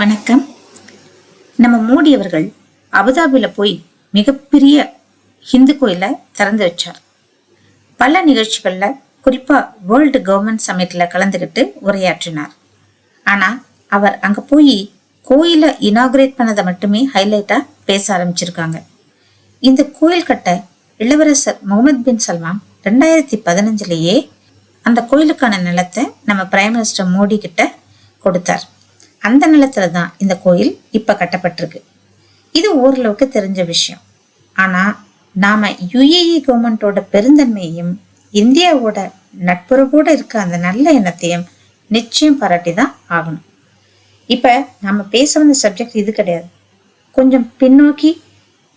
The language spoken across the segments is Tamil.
வணக்கம். நம்ம மோடி அவர்கள் அபுதாபியில போய் மிகப்பெரிய ஹிந்து கோயிலை திறந்து வச்சார். பல நிகழ்ச்சிகள்ல குறிப்பா வேர்ல்டு கவர்மெண்ட் சமிட்ல கலந்துகிட்டு உரையாற்றினார். ஆனா அவர் அங்க போய் கோயிலை இனாகுரேட் பண்ணதை மட்டுமே ஹைலைட்டா பேச ஆரம்பிச்சிருக்காங்க. இந்த கோயில் கட்ட இளவரசர் முகமது பின் சல்மான் 2015 அந்த கோயிலுக்கான நிலத்தை நம்ம பிரைம் மினிஸ்டர் மோடி கிட்ட கொடுத்தார். அந்த நிலத்துல தான் இந்த கோயில் இப்ப கட்டப்பட்டிருக்கு. இது ஓரளவுக்கு தெரிஞ்ச விஷயம். ஆனா நாம யுஏஇ கவர்மெண்டோட பெருந்தன்மையையும் இந்தியாவோட நட்புறவோட இருக்க அந்த நல்ல எண்ணத்தையும் நிச்சயம் பாராட்டி தான் ஆகணும். இப்ப நாம பேச வந்த சப்ஜெக்ட் இது கிடையாது. கொஞ்சம் பின்னோக்கி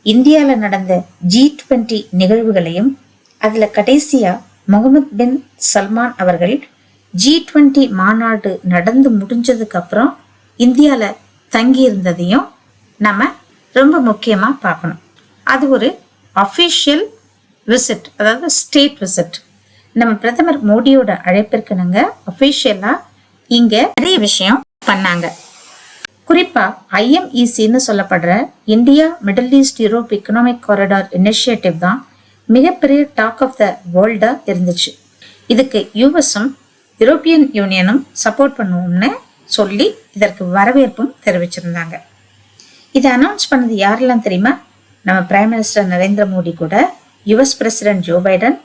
இந்தியால நடந்த G20 நிகழ்வுகளையும் அதுல கடைசியா முகமது பின் சல்மான் அவர்கள் G20 மாநாடு நடந்து முடிஞ்சதுக்கு அப்புறம் இந்தியால தங்கி இருந்ததையும் நம்ம ரொம்ப முக்கியமா பார்க்கணும். அது ஒரு அஃபிஷியல் விசிட், அதாவது ஸ்டேட் விசிட். நம்ம பிரதமர் மோடியோட அழைப்பிற்கு நாங்க அஃபிஷியலா இங்க நிறைய விஷயம் பண்ணாங்க. குறிப்பா IMECன்னு சொல்லப்படுற India middle east Europe economic corridor initiative தான் மிகப்பெரிய டாக் ஆஃப் த வேர்ல்டா இருந்துச்சு. இதுக்கு யூஎஸும் யூரோப்பியன் யூனியனும் சப்போர்ட் பண்ணுவோம்னு சொல்லி இதற்கு வரவேற்பும் தெரிவிச்சிருந்தாங்க. இதை அனௌன்ஸ் பண்ணது யாரெல்லாம் தெரியுமா? நம்ம பிரைம் மினிஸ்டர் நரேந்திர மோடி கூட US president Joe Biden,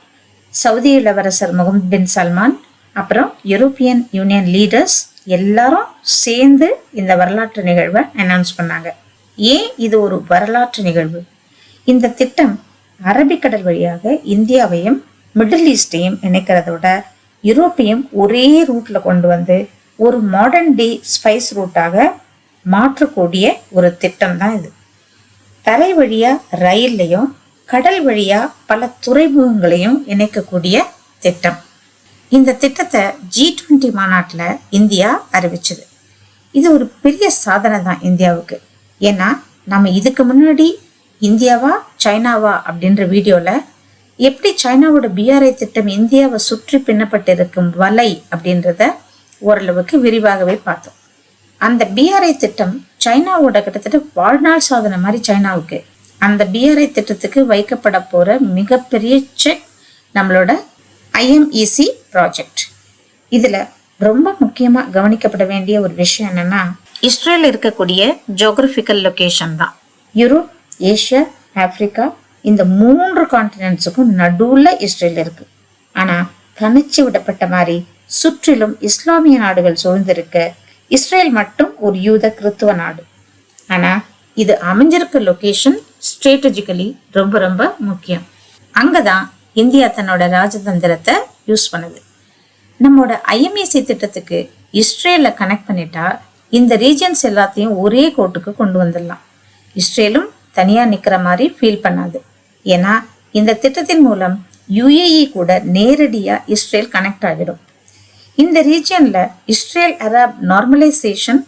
Saudi இளவரசர் முகமது பின் சல்மான், அப்புறம் யூரோப்பியன் யூனியன் லீடர்ஸ் எல்லாரும் சேர்ந்து இந்த வரலாற்று நிகழ்வை அனௌன்ஸ் பண்ணாங்க. ஏன் இது ஒரு வரலாற்று நிகழ்வு? இந்த திட்டம் அரபிக்கடல் வழியாக இந்தியாவையும் மிடில் ஈஸ்டையும் இணைக்கிறதோட யூரோப்பையும் ஒரே ரூட்ல கொண்டு வந்து ஒரு மாடர்ன் டே ஸ்பைஸ் ரூட்டாக மாற்றக்கூடிய ஒரு திட்டம் தான் இது. தரை வழியா ரயில்லையும் கடல் வழியா பல துறைமுகங்களையும் இணைக்கக்கூடிய திட்டம். இந்த திட்டத்தை G20 மாநாட்டில் இந்தியா அறிவிச்சது. இது ஒரு பெரிய சாதனை தான் இந்தியாவுக்கு. ஏன்னா நம்ம இதுக்கு முன்னாடி இந்தியாவா சைனாவா அப்படின்ற வீடியோல எப்படி சைனாவோட BRI திட்டம் இந்தியாவை சுற்றி பின்னப்பட்டிருக்கும் வலை அப்படின்றத ஓரளவுக்கு விரிவாகவே பார்த்தோம். அந்த BRI திட்டம் சைனாவோட கிட்டத்தட்ட வாழ்நாள் சாதனை மாதிரி சைனாவுக்கு. அந்த BRI திட்டத்துக்கு வைக்கப்பட போற மிகப்பெரிய செக் நம்மளோட IMEC ப்ராஜெக்ட். இதுல ரொம்ப முக்கியமா கவனிக்கப்பட வேண்டிய ஒரு விஷயம் என்னன்னா, இஸ்ரேல் இருக்கக்கூடிய ஜியோகிராபிக்கல் லொகேஷன் தான். யூரோப், ஏசியா, ஆப்பிரிக்கா இந்த 3 கான்டினென்ட்ஸுக்கும் நடுவுல இஸ்ரேல் இருக்கு. ஆனா தனிச்சு விடப்பட்ட மாதிரி சுற்றிலும் இஸ்லாமிய நாடுகள் சூழ்ந்திருக்க இஸ்ரேல் மட்டும் ஒரு யூத கிறித்துவ நாடு. ஆனா இது அமைஞ்சிருக்க லொகேஷன் ஸ்ட்ராட்டஜிக்கலி ரொம்ப ரொம்ப முக்கியம். அங்கதான் இந்தியா தன்னோட ராஜதந்திரத்தை யூஸ் பண்ணுது. நம்மோட IMEC திட்டத்துக்கு இஸ்ரேலை கனெக்ட் பண்ணிட்டா இந்த ரீஜன்ஸ் எல்லாத்தையும் ஒரே கோட்டுக்கு கொண்டு வந்துடலாம். இஸ்ரேலும் தனியா நிக்கிற மாதிரி ஃபீல் பண்ணாது. ஏன்னா இந்த திட்டத்தின் மூலம் UAE கூட நேரடியா இஸ்ரேல் கனெக்ட் ஆகிடும். இந்த ரீஜியன்ல இஸ்ரேல் அரப் நார்மலைசேஷன்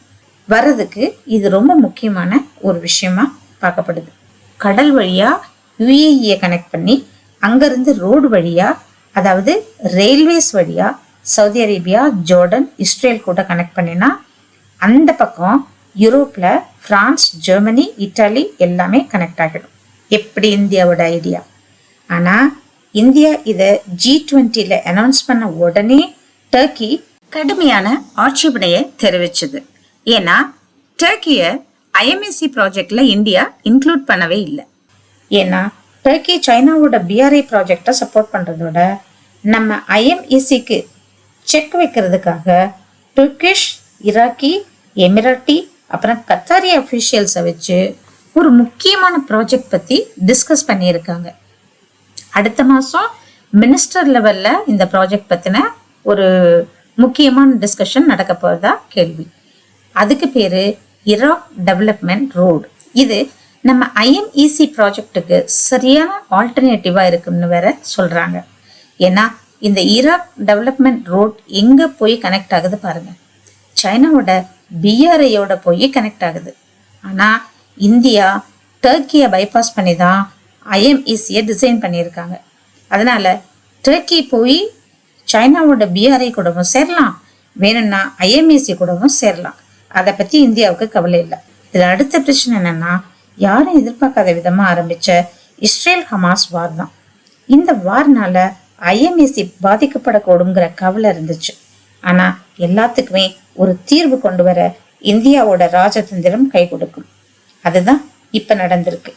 வர்றதுக்கு இது ரொம்ப முக்கியமான ஒரு விஷயமா பார்க்கப்படுது. கடல் வழியா UAE கனெக்ட் பண்ணி அங்கிருந்து ரோடு வழியா, அதாவது ரயில்வேஸ் வழியா சவுதி அரேபியா, ஜோர்டன், இஸ்ரேல் கூட கனெக்ட் பண்ணினா அந்த பக்கம் யூரோப்ல பிரான்ஸ், ஜெர்மனி, இத்தாலி எல்லாமே கனெக்ட் ஆகிடும். எப்படி இந்தியாவோட ஐடியா. ஆனா இந்தியா இதை G20 அனௌன்ஸ் பண்ண உடனே டர்க்கி கடுமையான ஆட்சேபனையை தெரிவிச்சது. ஏன்னா டர்க்கிய IMEC ப்ராஜெக்ட்ல இந்தியா இன்க்ளூட் பண்ணவே இல்லை. ஏன்னா டர்க்கி சைனாவோட BRI ப்ராஜெக்டை சப்போர்ட் பண்றதோட நம்ம IMECக்கு செக் வைக்கிறதுக்காக துர்கிஷ், ஈராக்கி, எமிராட்டி, அப்புறம் கத்தாரி அஃபிஷியல்ஸை வச்சு ஒரு முக்கியமான ப்ராஜெக்ட் பத்தி டிஸ்கஸ் பண்ணியிருக்காங்க. அடுத்த மாசம் மினிஸ்டர் லெவல்ல இந்த ப்ராஜெக்ட் பத்தின ஒரு முக்கியமான டிஸ்கஷன் நடக்க போறதா கேள்வி. அதுக்கு பேரு இராக் டெவலப்மெண்ட் ரோடு. இது நம்ம IMEC ப்ராஜெக்டுக்கு சரியான ஆல்டர்னேட்டிவா இருக்குன்னு வேற சொல்றாங்க. ஏன்னா இந்த ஈராக் டெவலப்மெண்ட் ரோட் எங்க போய் கனெக்ட் ஆகுது பாருங்க. சைனாவோட BRIயோட போய் கனெக்ட் ஆகுது. ஆனா இந்தியா டர்க்கியை பைபாஸ் பண்ணி தான் IMECயை டிசைன் பண்ணியிருக்காங்க. அதனால டர்க்கி போய் சைனாவோட BRI கூடவும் சேரலாம், வேணும்னா IMEC கூடவும் சேரலாம். அதை பத்தி இந்தியாவுக்கு கவலை இல்லை. இதுல அடுத்த பிரச்சனை என்னன்னா, யாரும் எதிர்பார்க்காத விதமா ஆரம்பிச்ச இஸ்ரேல் ஹமாஸ் வார் தான். இந்த வார்னால ஐஎம்ஏசி பாதிக்கப்படக்கூடுங்கிற கவலை இருந்துச்சு. ஆனா எல்லாத்துக்குமே ஒரு தீர்வு கொண்டு வர இந்தியாவோட ராஜதந்திரம் கை கொடுக்கும். அதுதான் இப்ப நடந்திருக்கு.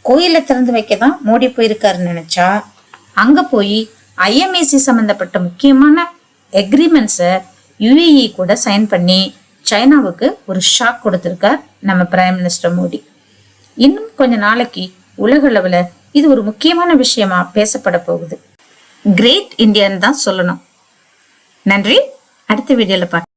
கோயிலை திறந்து வைக்கதான் மோடி போயிருக்காருன்னு நினைச்சா, அங்க போய் ஐஎம்ஏசி சம்பந்தப்பட்ட முக்கியமான எக்ரிமெண்ட்ஸை யுஏஇ கூட சைன் பண்ணி சைனாவுக்கு ஒரு ஷாக் கொடுத்திருக்கார் நம்ம பிரைம் மினிஸ்டர் மோடி. இன்னும் கொஞ்ச நாளைக்கு உலக அளவுல இது ஒரு முக்கியமான விஷயமா பேசப்பட போகுது. கிரேட் இந்தியன் தான் சொல்லணும். நன்றி. அடுத்த வீடியோல பார்க்கலாம்.